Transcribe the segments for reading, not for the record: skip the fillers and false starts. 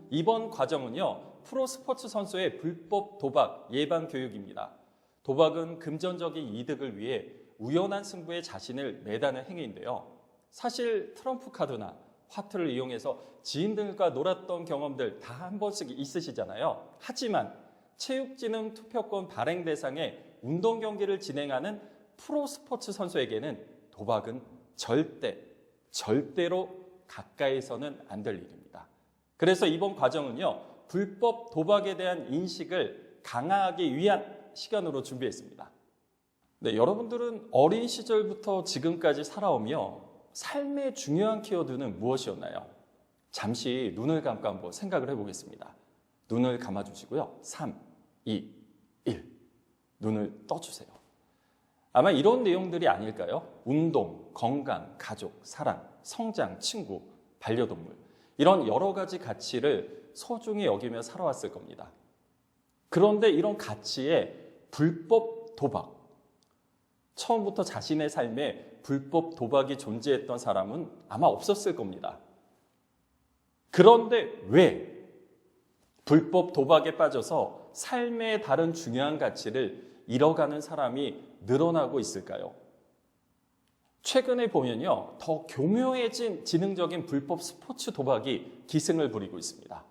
이번 과정은요, 프로스포츠 선수의 불법 도박 예방 교육입니다. 도박은 금전적인 이득을 위해 우연한 승부에 자신을 내다는 행위인데요. 사실 트럼프 카드나 화투를 이용해서 지인들과 놀았던 경험들 다 한 번씩 있으시잖아요. 하지만 체육진흥 투표권 발행 대상의 운동 경기를 진행하는 프로스포츠 선수에게는 도박은 절대로 가까이서는 안 될 일입니다. 그래서 이번 과정은요, 불법 도박에 대한 인식을 강화하기 위한 시간으로 준비했습니다. 네, 여러분들은 어린 시절부터 지금까지 살아오며 삶의 중요한 키워드는 무엇이었나요? 잠시 눈을 감고 한번 생각을 해보겠습니다. 눈을 감아주시고요. 3, 2, 1. 눈을 떠주세요. 아마 이런 내용들이 아닐까요? 운동, 건강, 가족, 사랑, 성장, 친구, 반려동물. 이런 여러 가지 가치를 소중히 여기며 살아왔을 겁니다. 그런데 이런 가치에 불법 도박, 처음부터 자신의 삶에 불법 도박이 존재했던 사람은 아마 없었을 겁니다. 그런데 왜 불법 도박에 빠져서 삶의 다른 중요한 가치를 잃어가는 사람이 늘어나고 있을까요? 최근에 보면요, 더 교묘해진 지능적인 불법 스포츠 도박이 기승을 부리고 있습니다.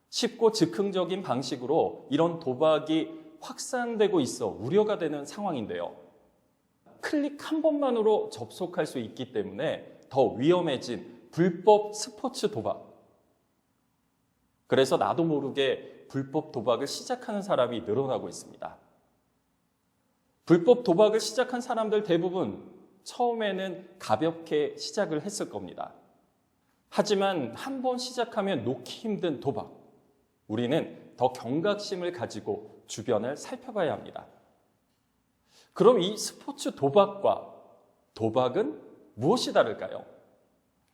쉽고 즉흥적인 방식으로 이런 도박이 확산되고 있어 우려가 되는 상황인데요. 클릭 한 번만으로 접속할 수 있기 때문에 더 위험해진 불법 스포츠 도박. 그래서 나도 모르게 불법 도박을 시작하는 사람이 늘어나고 있습니다. 불법 도박을 시작한 사람들 대부분 처음에는 가볍게 시작을 했을 겁니다. 하지만 한 번 시작하면 놓기 힘든 도박. 우리는 더 경각심을 가지고 주변을 살펴봐야 합니다. 그럼 이 스포츠 도박과 도박은 무엇이 다를까요?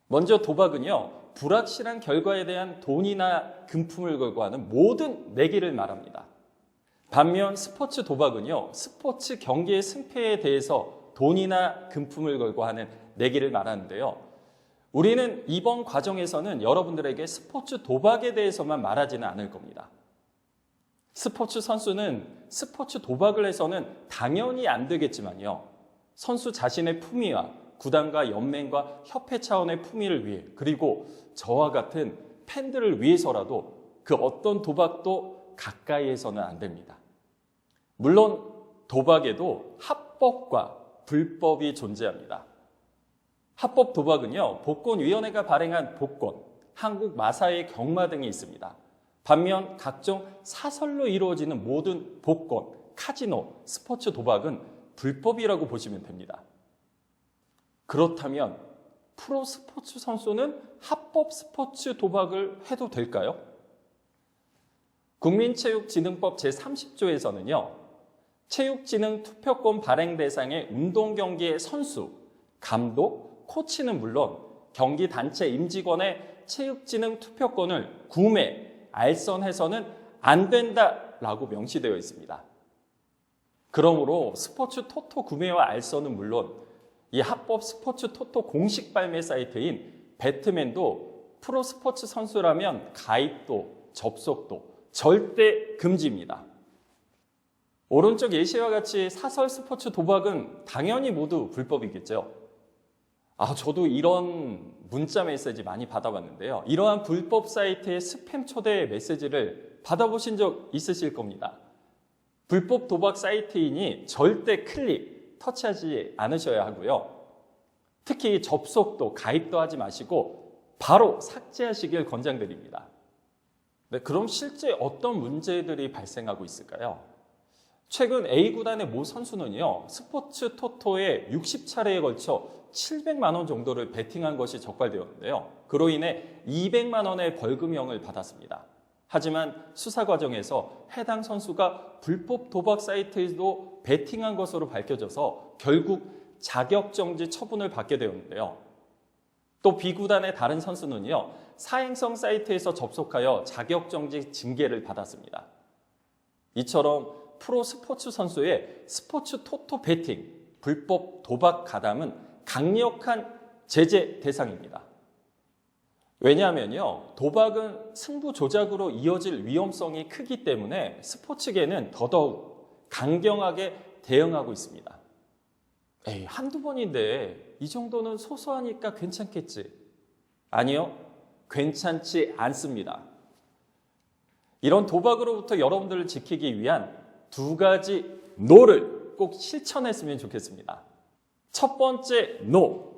먼저 도박은요, 불확실한 결과에 대한 돈이나 금품을 걸고 하는 모든 내기를 말합니다. 반면 스포츠 도박은요, 스포츠 경기의 승패에 대해서 돈이나 금품을 걸고 하는 내기를 말하는데요. 우리는 이번 과정에서는 여러분들에게 스포츠 도박에 대해서만 말하지는 않을 겁니다. 스포츠 선수는 스포츠 도박을 해서는 당연히 안 되겠지만요, 선수 자신의 품위와 구단과 연맹과 협회 차원의 품위를 위해, 그리고 저와 같은 팬들을 위해서라도 그 어떤 도박도 가까이에서는 안 됩니다. 물론 도박에도 합법과 불법이 존재합니다. 합법 도박은요, 복권위원회가 발행한 복권, 한국 마사의 경마 등이 있습니다. 반면 각종 사설로 이루어지는 모든 복권, 카지노, 스포츠 도박은 불법이라고 보시면 됩니다. 그렇다면 프로 스포츠 선수는 합법 스포츠 도박을 해도 될까요? 국민체육진흥법 제30조에서는요, 체육진흥 투표권 발행 대상의 운동경기의 선수, 감독, 코치는 물론 경기 단체 임직원의 체육진흥 투표권을 구매, 알선해서는 안 된다라고 명시되어 있습니다. 그러므로 스포츠 토토 구매와 알선은 물론 이 합법 스포츠 토토 공식 발매 사이트인 배트맨도 프로 스포츠 선수라면 가입도 접속도 절대 금지입니다. 오른쪽 예시와 같이 사설 스포츠 도박은 당연히 모두 불법이겠죠. 저도 이런 문자 메시지 많이 받아봤는데요. 이러한 불법 사이트의 스팸 초대 메시지를 받아보신 적 있으실 겁니다. 불법 도박 사이트이니 절대 클릭, 터치하지 않으셔야 하고요. 특히 접속도 가입도 하지 마시고 바로 삭제하시길 권장드립니다. 네, 그럼 실제 어떤 문제들이 발생하고 있을까요? 최근 A구단의 모 선수는요, 스포츠 토토에 60차례에 걸쳐 700만 원 정도를 베팅한 것이 적발되었는데요. 그로 인해 200만 원의 벌금형을 받았습니다. 하지만 수사 과정에서 해당 선수가 불법 도박 사이트에도 베팅한 것으로 밝혀져서 결국 자격정지 처분을 받게 되었는데요. 또 B구단의 다른 선수는요, 사행성 사이트에서 접속하여 자격정지 징계를 받았습니다. 이처럼 프로 스포츠 선수의 스포츠 토토 베팅, 불법 도박 가담은 강력한 제재 대상입니다. 왜냐하면요, 도박은 승부 조작으로 이어질 위험성이 크기 때문에 스포츠계는 더더욱 강경하게 대응하고 있습니다. 에이, 한두 번인데 이 정도는 소소하니까 괜찮겠지. 아니요, 괜찮지 않습니다. 이런 도박으로부터 여러분들을 지키기 위한 두 가지 노를 꼭 실천했으면 좋겠습니다. 첫 번째 노.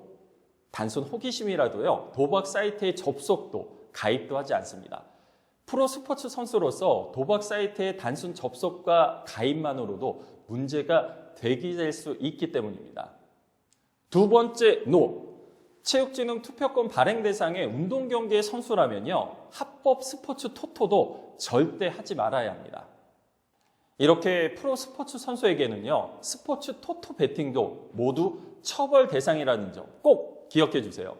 단순 호기심이라도요, 도박 사이트에 접속도, 가입도 하지 않습니다. 프로 스포츠 선수로서 도박 사이트의 단순 접속과 가입만으로도 문제가 제기될 수 있기 때문입니다. 두 번째 노. 체육진흥 투표권 발행 대상의 운동경기의 선수라면요, 합법 스포츠 토토도 절대 하지 말아야 합니다. 이렇게 프로 스포츠 선수에게는요, 스포츠 토토 베팅도 모두 처벌 대상이라는 점 꼭 기억해 주세요.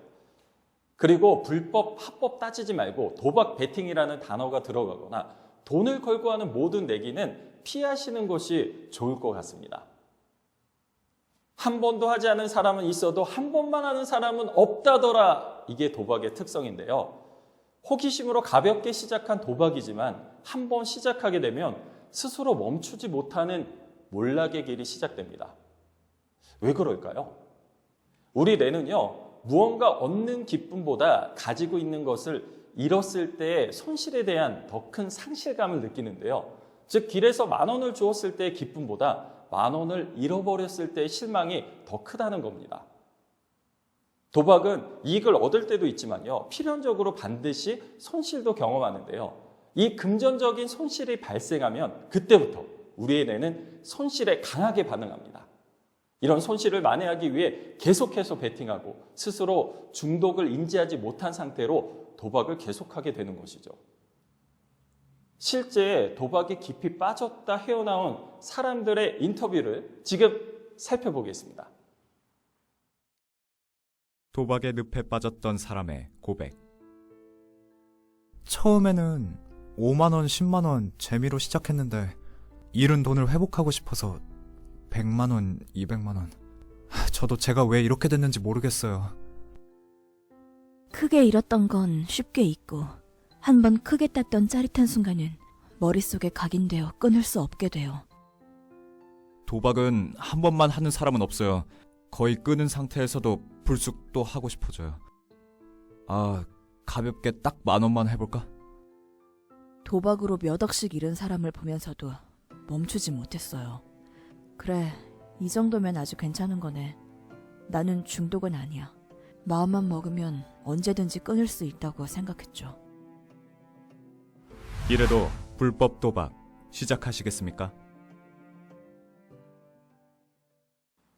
그리고 불법, 합법 따지지 말고 도박 베팅이라는 단어가 들어가거나 돈을 걸고 하는 모든 내기는 피하시는 것이 좋을 것 같습니다. 한 번도 하지 않은 사람은 있어도 한 번만 하는 사람은 없다더라. 이게 도박의 특성인데요. 호기심으로 가볍게 시작한 도박이지만 한 번 시작하게 되면 스스로 멈추지 못하는 몰락의 길이 시작됩니다. 왜 그럴까요? 우리 뇌는요, 무언가 얻는 기쁨보다 가지고 있는 것을 잃었을 때의 손실에 대한 더 큰 상실감을 느끼는데요. 즉, 길에서 10,000원을 주었을 때의 기쁨보다 10,000원을 잃어버렸을 때의 실망이 더 크다는 겁니다. 도박은 이익을 얻을 때도 있지만요, 필연적으로 반드시 손실도 경험하는데요. 이 금전적인 손실이 발생하면 그때부터 우리의 뇌는 손실에 강하게 반응합니다. 이런 손실을 만회하기 위해 계속해서 베팅하고 스스로 중독을 인지하지 못한 상태로 도박을 계속하게 되는 것이죠. 실제 도박에 깊이 빠졌다 헤어나온 사람들의 인터뷰를 지금 살펴보겠습니다. 도박의 늪에 빠졌던 사람의 고백. 처음에는 5만원, 10만원 재미로 시작했는데 잃은 돈을 회복하고 싶어서 100만원, 200만원. 저도 제가 왜 이렇게 됐는지 모르겠어요. 크게 잃었던 건 쉽게 잊고 한번 크게 땄던 짜릿한 순간은 머릿속에 각인되어 끊을 수 없게 돼요. 도박은 한 번만 하는 사람은 없어요. 거의 끊은 상태에서도 불쑥 또 하고 싶어져요. 가볍게 딱 10,000원만 해볼까? 도박으로 몇 억씩 잃은 사람을 보면서도 멈추지 못했어요. 그래, 이 정도면 아주 괜찮은 거네. 나는 중독은 아니야. 마음만 먹으면 언제든지 끊을 수 있다고 생각했죠. 이래도 불법 도박 시작하시겠습니까?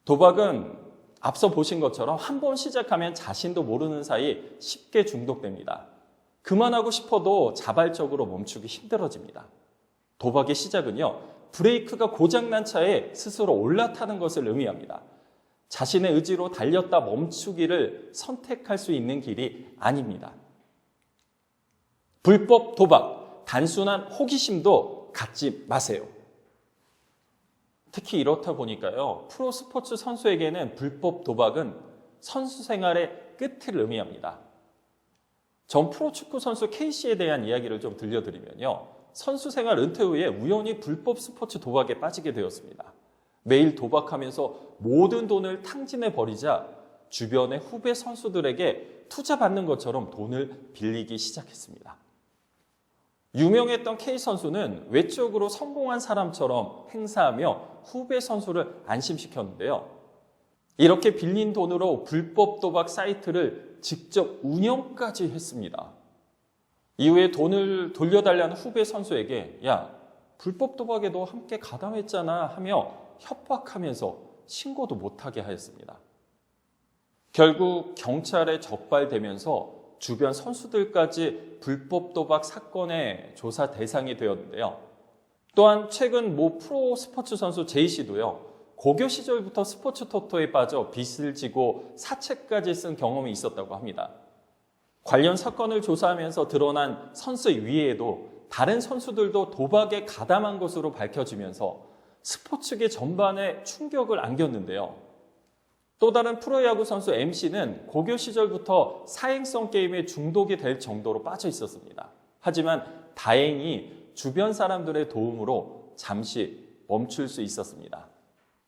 도박은 앞서 보신 것처럼 한 번 시작하면 자신도 모르는 사이 쉽게 중독됩니다. 그만하고 싶어도 자발적으로 멈추기 힘들어집니다. 도박의 시작은요, 브레이크가 고장난 차에 스스로 올라타는 것을 의미합니다. 자신의 의지로 달렸다 멈추기를 선택할 수 있는 길이 아닙니다. 불법 도박, 단순한 호기심도 갖지 마세요. 특히 이렇다 보니까요, 프로 스포츠 선수에게는 불법 도박은 선수 생활의 끝을 의미합니다. 전 프로축구 선수 K씨에 대한 이야기를 좀 들려드리면요, 선수 생활 은퇴 후에 우연히 불법 스포츠 도박에 빠지게 되었습니다. 매일 도박하면서 모든 돈을 탕진해 버리자 주변의 후배 선수들에게 투자받는 것처럼 돈을 빌리기 시작했습니다. 유명했던 K 선수는 외적으로 성공한 사람처럼 행사하며 후배 선수를 안심시켰는데요. 이렇게 빌린 돈으로 불법 도박 사이트를 직접 운영까지 했습니다. 이후에 돈을 돌려달라는 후배 선수에게 야, 불법 도박에도 함께 가담했잖아 하며 협박하면서 신고도 못하게 하였습니다. 결국 경찰에 적발되면서 주변 선수들까지 불법 도박 사건의 조사 대상이 되었는데요. 또한 최근 모 프로 스포츠 선수 제이씨도요, 고교 시절부터 스포츠 토토에 빠져 빚을 지고 사채까지 쓴 경험이 있었다고 합니다. 관련 사건을 조사하면서 드러난 선수 위에도 다른 선수들도 도박에 가담한 것으로 밝혀지면서 스포츠계 전반에 충격을 안겼는데요. 또 다른 프로야구 선수 MC는 고교 시절부터 사행성 게임에 중독이 될 정도로 빠져 있었습니다. 하지만 다행히 주변 사람들의 도움으로 잠시 멈출 수 있었습니다.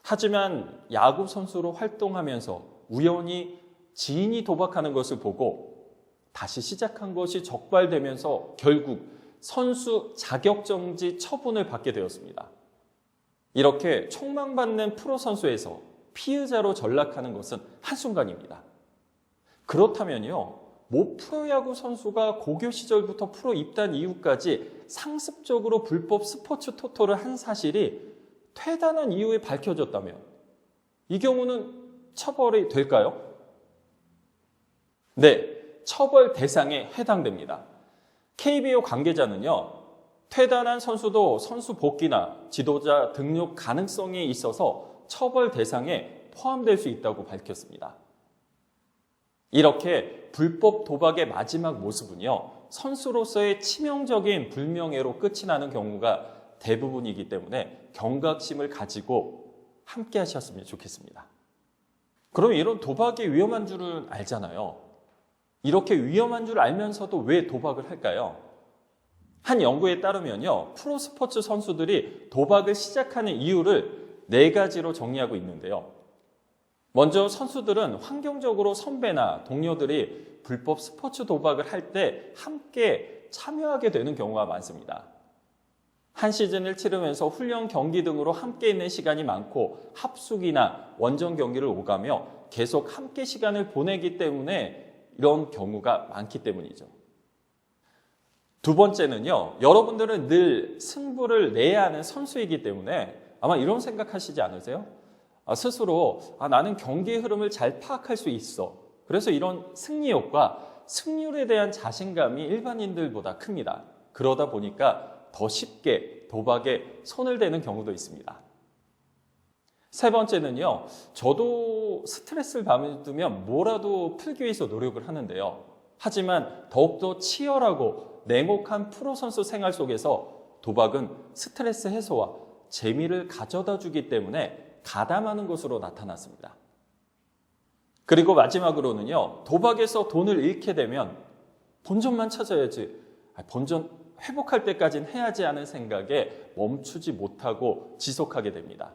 하지만 야구 선수로 활동하면서 우연히 지인이 도박하는 것을 보고 다시 시작한 것이 적발되면서 결국 선수 자격정지 처분을 받게 되었습니다. 이렇게 촉망받는 프로 선수에서 피의자로 전락하는 것은 한순간입니다. 그렇다면요, 모 프로야구 선수가 고교 시절부터 프로 입단 이후까지 상습적으로 불법 스포츠 토토를 한 사실이 퇴단한 이후에 밝혀졌다면 이 경우는 처벌이 될까요? 네, 처벌 대상에 해당됩니다. KBO 관계자는요, 퇴단한 선수도 선수 복귀나 지도자 등록 가능성이 있어서 처벌 대상에 포함될 수 있다고 밝혔습니다. 이렇게 불법 도박의 마지막 모습은요, 선수로서의 치명적인 불명예로 끝이 나는 경우가 대부분이기 때문에 경각심을 가지고 함께 하셨으면 좋겠습니다. 그럼 이런 도박이 위험한 줄은 알잖아요. 이렇게 위험한 줄 알면서도 왜 도박을 할까요? 한 연구에 따르면요, 프로스포츠 선수들이 도박을 시작하는 이유를 4가지로 정리하고 있는데요. 먼저 선수들은 환경적으로 선배나 동료들이 불법 스포츠 도박을 할 때 함께 참여하게 되는 경우가 많습니다. 한 시즌을 치르면서 훈련 경기 등으로 함께 있는 시간이 많고 합숙이나 원정 경기를 오가며 계속 함께 시간을 보내기 때문에 이런 경우가 많기 때문이죠. 두 번째는요, 여러분들은 늘 승부를 내야 하는 선수이기 때문에 아마 이런 생각하시지 않으세요? 스스로 나는 경기의 흐름을 잘 파악할 수 있어. 그래서 이런 승리욕과 승률에 대한 자신감이 일반인들보다 큽니다. 그러다 보니까 더 쉽게 도박에 손을 대는 경우도 있습니다. 세 번째는요, 저도 스트레스를 받으면 뭐라도 풀기 위해서 노력을 하는데요. 하지만 더욱더 치열하고 냉혹한 프로선수 생활 속에서 도박은 스트레스 해소와 재미를 가져다 주기 때문에 가담하는 것으로 나타났습니다. 그리고 마지막으로는요, 도박에서 돈을 잃게 되면 본전만 찾아야지, 본전 회복할 때까지는 해야지 하는 생각에 멈추지 못하고 지속하게 됩니다.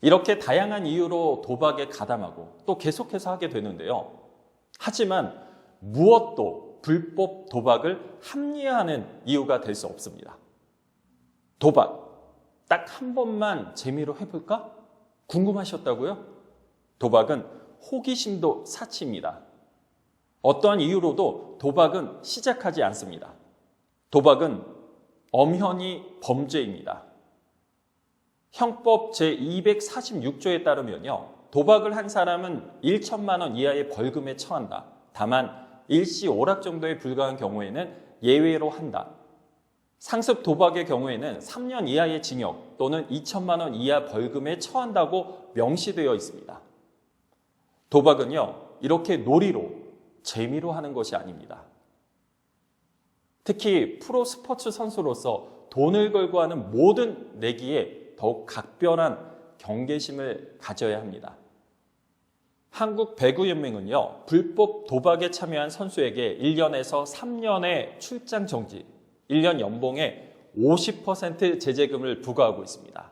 이렇게 다양한 이유로 도박에 가담하고 또 계속해서 하게 되는데요. 하지만 무엇도 불법 도박을 합리화하는 이유가 될 수 없습니다. 도박, 딱 한 번만 재미로 해볼까? 궁금하셨다고요? 도박은 호기심도 사치입니다. 어떠한 이유로도 도박은 시작하지 않습니다. 도박은 엄연히 범죄입니다. 형법 제246조에 따르면요, 도박을 한 사람은 1천만 원 이하의 벌금에 처한다. 다만 일시 오락 정도에 불과한 경우에는 예외로 한다. 상습 도박의 경우에는 3년 이하의 징역 또는 2천만 원 이하 벌금에 처한다고 명시되어 있습니다. 도박은요, 이렇게 놀이로, 재미로 하는 것이 아닙니다. 특히 프로 스포츠 선수로서 돈을 걸고 하는 모든 내기에 더욱 각별한 경계심을 가져야 합니다. 한국 배구연맹은요, 불법 도박에 참여한 선수에게 1년에서 3년의 출장 정지, 1년 연봉의 50% 제재금을 부과하고 있습니다.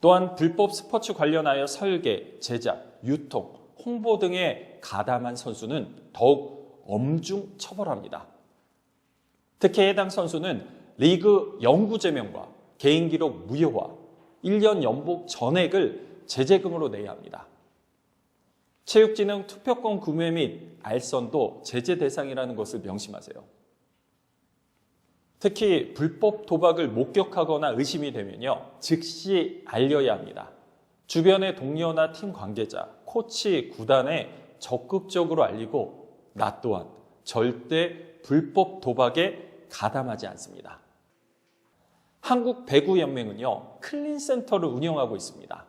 또한 불법 스포츠 관련하여 설계, 제작, 유통, 홍보 등에 가담한 선수는 더욱 엄중 처벌합니다. 특히 해당 선수는 리그 영구 제명과 개인 기록 무효화, 1년 연봉 전액을 제재금으로 내야 합니다. 체육진흥 투표권 구매 및 알선도 제재 대상이라는 것을 명심하세요. 특히 불법 도박을 목격하거나 의심이 되면요, 즉시 알려야 합니다. 주변의 동료나 팀 관계자, 코치, 구단에 적극적으로 알리고 나 또한 절대 불법 도박에 가담하지 않습니다. 한국 배구연맹은요, 클린센터를 운영하고 있습니다.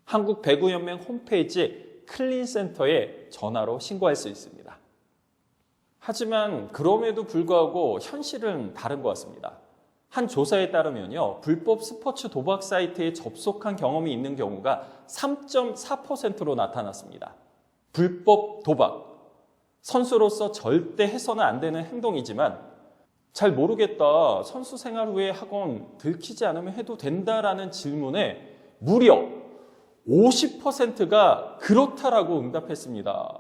한국 배구연맹 홈페이지 클린센터에 전화로 신고할 수 있습니다. 하지만 그럼에도 불구하고 현실은 다른 것 같습니다. 한 조사에 따르면요, 불법 스포츠 도박 사이트에 접속한 경험이 있는 경우가 3.4%로 나타났습니다. 불법 도박. 선수로서 절대 해서는 안 되는 행동이지만 잘 모르겠다, 선수 생활 후에 학원 들키지 않으면 해도 된다라는 질문에 무려 50%가 그렇다라고 응답했습니다.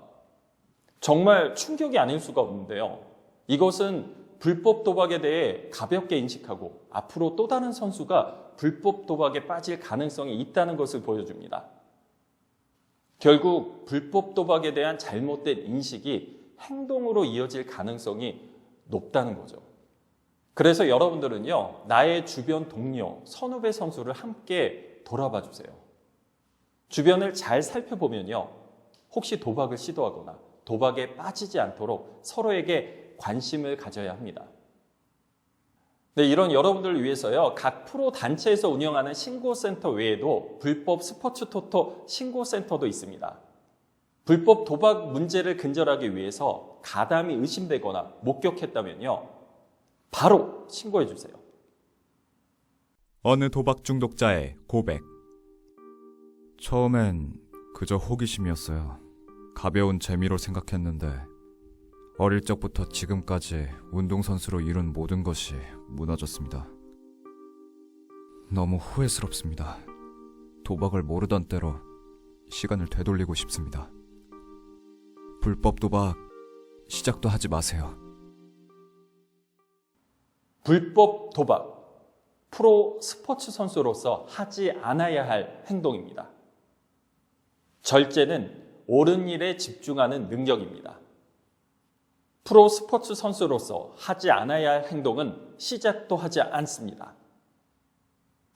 정말 충격이 아닐 수가 없는데요. 이것은 불법 도박에 대해 가볍게 인식하고 앞으로 또 다른 선수가 불법 도박에 빠질 가능성이 있다는 것을 보여줍니다. 결국 불법 도박에 대한 잘못된 인식이 행동으로 이어질 가능성이 높다는 거죠. 그래서 여러분들은요, 나의 주변 동료, 선후배 선수를 함께 돌아봐 주세요. 주변을 잘 살펴보면요, 혹시 도박을 시도하거나 도박에 빠지지 않도록 서로에게 관심을 가져야 합니다. 네, 이런 여러분들을 위해서요, 각 프로 단체에서 운영하는 신고센터 외에도 불법 스포츠 토토 신고센터도 있습니다. 불법 도박 문제를 근절하기 위해서 가담이 의심되거나 목격했다면요, 바로 신고해 주세요. 어느 도박 중독자의 고백. 처음엔 그저 호기심이었어요. 가벼운 재미로 생각했는데 어릴 적부터 지금까지 운동선수로 이룬 모든 것이 무너졌습니다. 너무 후회스럽습니다. 도박을 모르던 때로 시간을 되돌리고 싶습니다. 불법 도박 시작도 하지 마세요. 불법 도박, 프로 스포츠 선수로서 하지 않아야 할 행동입니다. 절제는 옳은 일에 집중하는 능력입니다. 프로 스포츠 선수로서 하지 않아야 할 행동은 시작도 하지 않습니다.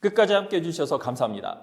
끝까지 함께 해주셔서 감사합니다.